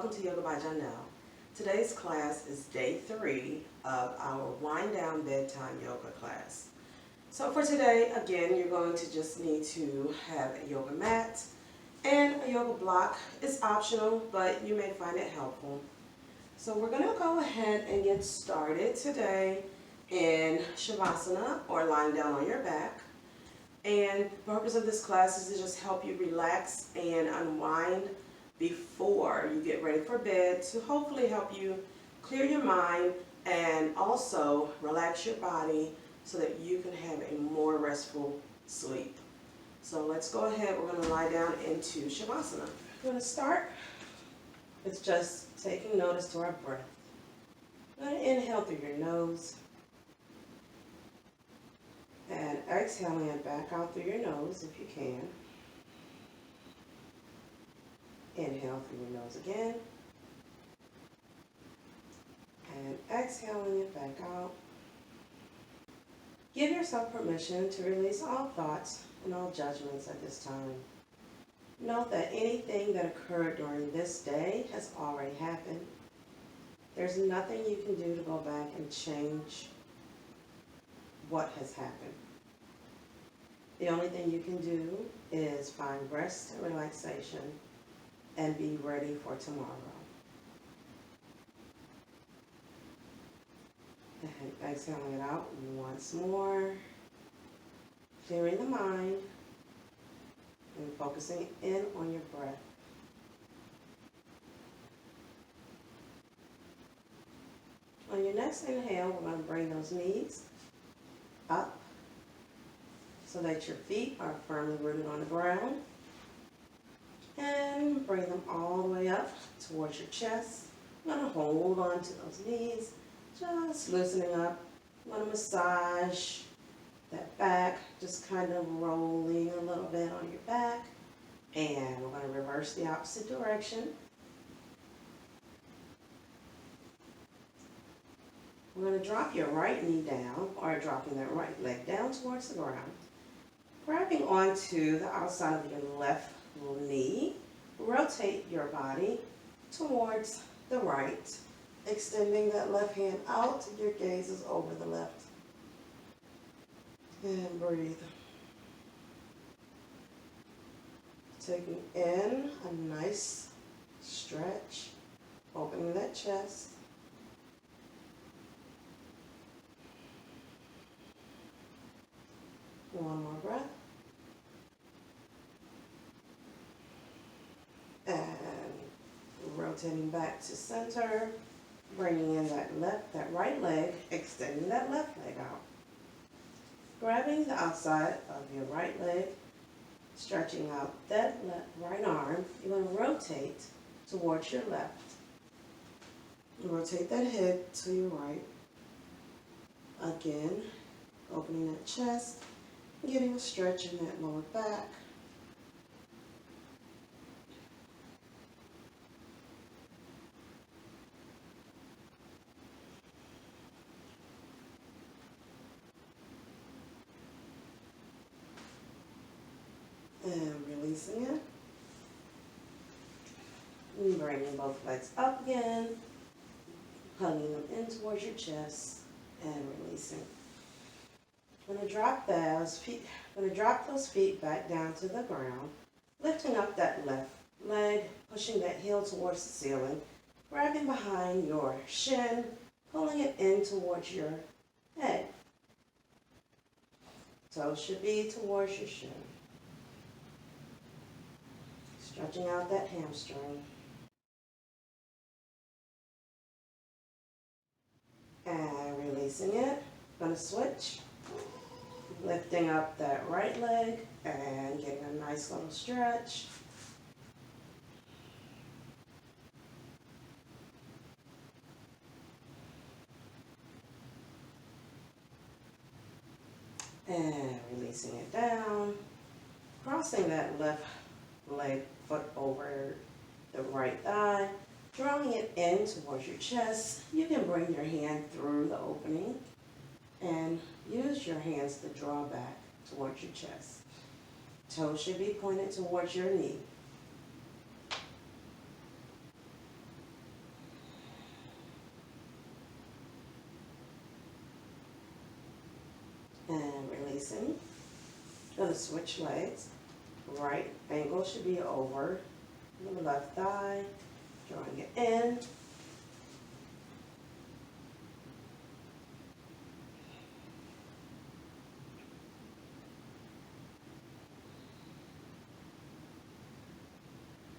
welcome to Yoga by Janelle. Today's class is day 3 of our wind down bedtime yoga class. So for today, again, you're going to just need to have a yoga mat and a yoga block. It's optional, but you may find it helpful. So we're going to go ahead and get started today in Shavasana, or lying down on your back. And the purpose of this class is to just help you relax and unwind before you get ready for bed, to hopefully help you clear your mind and also relax your body so that you can have a more restful sleep. So let's go ahead. We're going to lie down into Shavasana. We're going to start with just taking notice to our breath. We're going to inhale through your nose and exhaling it back out through your nose if you can. Inhale through your nose again. And exhaling it back out. Give yourself permission to release all thoughts and all judgments at this time. Note that anything that occurred during this day has already happened. There's nothing you can do to go back and change what has happened. The only thing you can do is find rest and relaxation and be ready for tomorrow. And exhaling it out once more, clearing the mind and focusing in on your breath. On your next inhale, we're going to bring those knees up so that your feet are firmly rooted on the ground. And bring them all the way up towards your chest. I'm going to hold on to those knees, just loosening up. I'm going to massage that back, just kind of rolling a little bit on your back. And we're going to reverse the opposite direction. We're going to drop your right knee down, or dropping that right leg down towards the ground. Grabbing onto the outside of your left knee, rotate your body towards the right, extending that left hand out. Your gaze is over the left. And breathe. Taking in a nice stretch, opening that chest. One more breath. And rotating back to center, bringing in that right leg, extending that left leg out. Grabbing the outside of your right leg, stretching out that right arm. You're going to rotate towards your left. Rotate that head to your right. Again, opening that chest, getting a stretch in that lower back. And releasing it. And bringing both legs up again, hugging them in towards your chest, and releasing. I'm going to drop those feet back down to the ground, lifting up that left leg, pushing that heel towards the ceiling, grabbing behind your shin, pulling it in towards your head. Toes should be towards your shin. Stretching out that hamstring. And releasing it. Going to switch. Lifting up that right leg and getting a nice little stretch. And releasing it down. Crossing that left leg foot over the right thigh, drawing it in towards your chest. You can bring your hand through the opening and use your hands to draw back towards your chest. Toes should be pointed towards your knee. And releasing. Gonna switch legs. Right ankle should be over the left thigh. Drawing it in.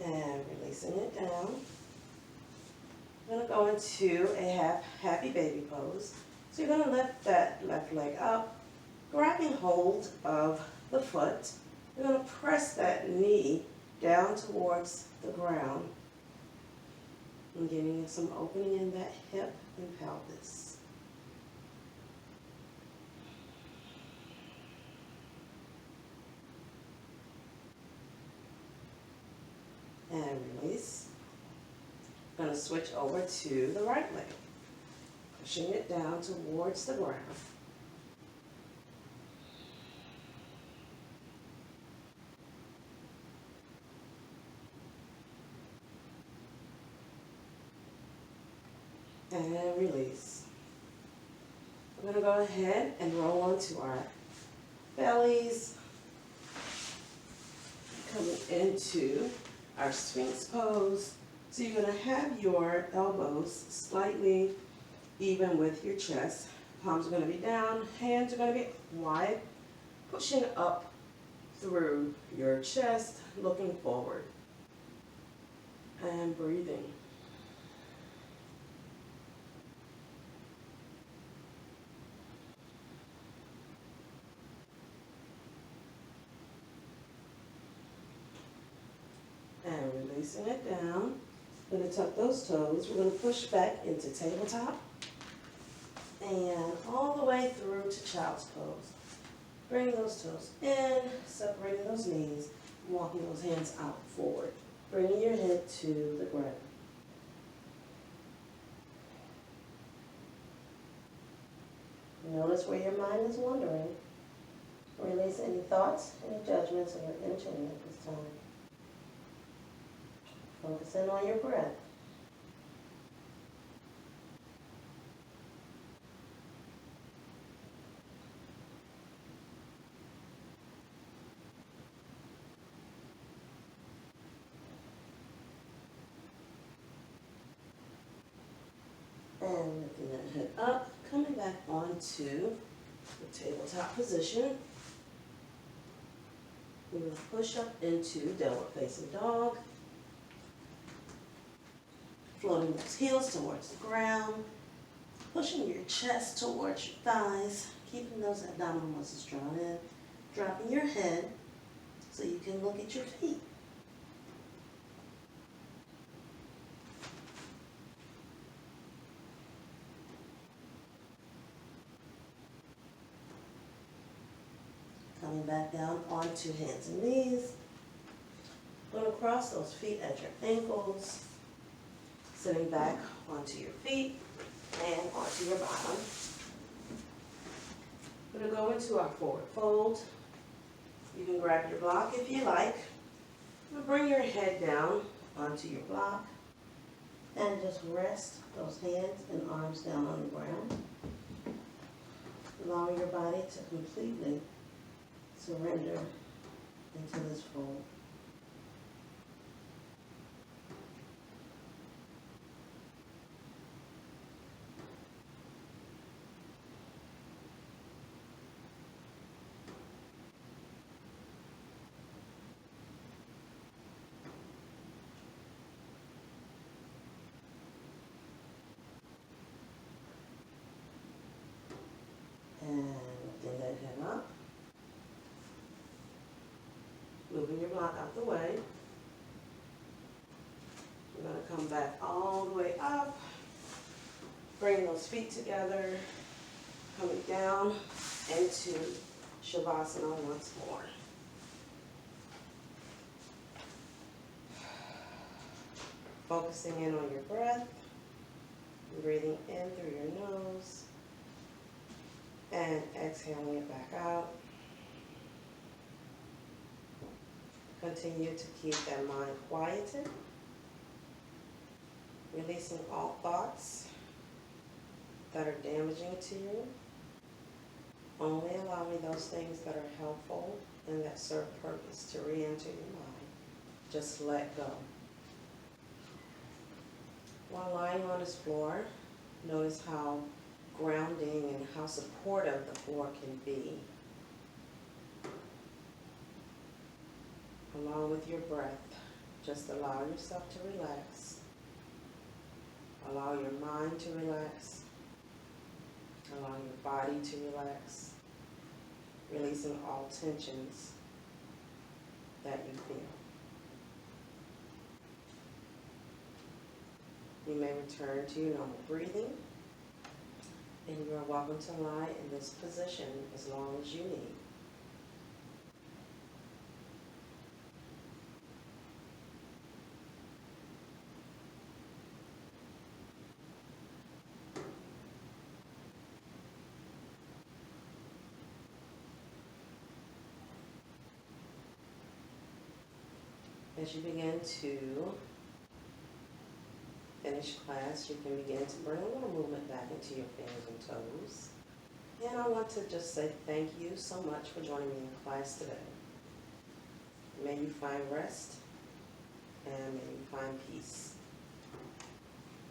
And releasing it down. I'm going to go into a happy baby pose. So you're going to lift that left leg up, grabbing hold of the foot. You're going to press that knee down towards the ground and getting some opening in that hip and pelvis. And release. I'm going to switch over to the right leg, pushing it down towards the ground. And release. We're going to go ahead and roll onto our bellies, coming into our Sphinx pose. So you're going to have your elbows slightly even with your chest. Palms are going to be down, hands are going to be wide, pushing up through your chest, looking forward, and breathing. And releasing it down. We're going to tuck those toes. We're going to push back into tabletop and all the way through to child's pose. Bring those toes in, separating those knees, walking those hands out forward, bringing your head to the ground. Notice where your mind is wandering. Release any thoughts, any judgments, or your entering at this time. Focus in on your breath. And lifting that head up, coming back onto the tabletop position. We're going to push up into downward facing dog. Floating those heels towards the ground. Pushing your chest towards your thighs. Keeping those abdominal muscles drawn in. Dropping your head so you can look at your feet. Coming back down onto hands and knees. Going to cross those feet at your ankles. Sitting back onto your feet and onto your bottom. We're going to go into our forward fold. You can grab your block if you like. Bring your head down onto your block and just rest those hands and arms down on the ground. Allowing your body to completely surrender into this fold. And lifting that head up. Moving your block out the way. We're going to come back all the way up. Bring those feet together. Coming down into Shavasana once more. Focusing in on your breath. Breathing in through your nose. And exhaling it back out. Continue to keep that mind quieted. Releasing all thoughts that are damaging to you. Only allowing those things that are helpful and that serve purpose to re-enter your mind. Just let go. While lying on this floor, notice how grounding and how supportive the floor can be. Along with your breath, just allow yourself to relax. Allow your mind to relax. Allow your body to relax. Releasing all tensions that you feel. You may return to your normal breathing, and you are welcome to lie in this position as long as you need. As you begin to finish class, you can begin to bring a little movement back into your fingers and toes. And I want to just say thank you so much for joining me in class today. May you find rest and may you find peace.